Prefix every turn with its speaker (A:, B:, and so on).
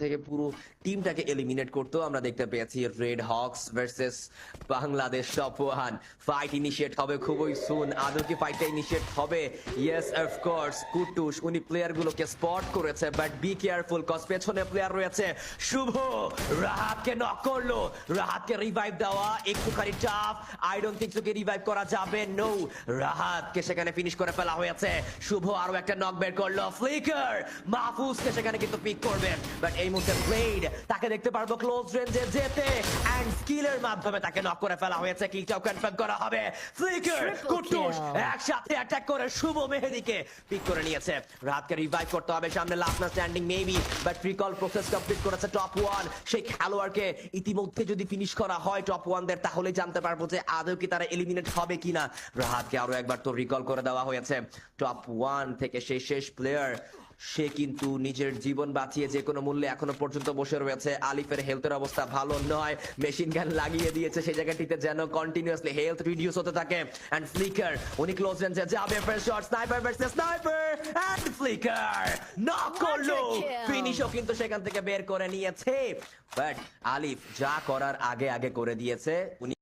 A: থেকে পুরো টিমটাকে এলিমিনেট করতো। আমরা দেখতে পেয়েছি red Hawks versus Bangladesh top one. Fight initiate হবে খুবই সুন। আদৌ কি ফাইটটা ইনিশিয়েট হবে? ইয়েস অফকোর্স, কুটুস উনি প্লেয়ার গুলোকে স্পট করেছে, বাট বি কেয়ারফুল কজ পেছনে প্লেয়ার রয়েছে। শুভ রাহাতকে নক করলো, রাহাতকে রিভাইভ দেওয়া একটুখানি টাফ। আই ডোন্ট থিংক তোকে রিভাইভ করা যাবে। নো, রাহাতকে সেখানে ফিনিশ করে ফেলা হয়েছে। শুভ আরো একটা নক বের করলো। ফ্লিকার মাহফুজকে সেখানে কিন্তু পিক করবেন, বাট এই মুহূর্তে ব্লেড তাকে দেখতে পারবো ক্লোজ রেঞ্জে যেতে, এন্ড স্কিলের মাধ্যমে তাকে নক করে ফেলা হয়েছে। কিলটাও কনফার্ম করা হবে। ফ্লিকার কুটুস একসাথে অ্যাটাক করে শুভ মেহেদীকে পিক করে নিয়েছে। রাহাতকে রিভাইভ করতে হবে, সামনে last man standing maybe, but recall process complete করেছে টপ ওয়ান। সেই খেলোয়াড়কে ইতিমধ্যে যদি ফিনিশ করা হয় টপ ওয়ানদের, তাহলে জানতে পারবো যে আদৌ কি তারা এলিমিনেট হবে কিনা। রাহাতকে আরো একবার তো রিকল করে দেওয়া হয়েছে। টপ ওয়ান থেকে সেই শেষ প্লেয়ার, সে কিন্তু নিজের জীবন বাঁচিয়ে যে কোনো মূল্যে এখনো পর্যন্ত বসে রয়েছে। আলিফের হেলথের অবস্থা ভালো নয়, মেশিন গান লাগিয়ে দিয়েছে সেই জায়গাটিতে যেন কন্টিনিউয়াসলি হেলথ রিডিউস হতে থাকে। এন্ড ফ্লিকার উনি ক্লোজ রেঞ্জে যাবে, first shot sniper versus sniper, and flicker knock করলো। ফিনিশও কিন্তু সেখান থেকে বের করে নিয়েছে, বাট আলিফ যা করার আগে আগে করে দিয়েছে। উনি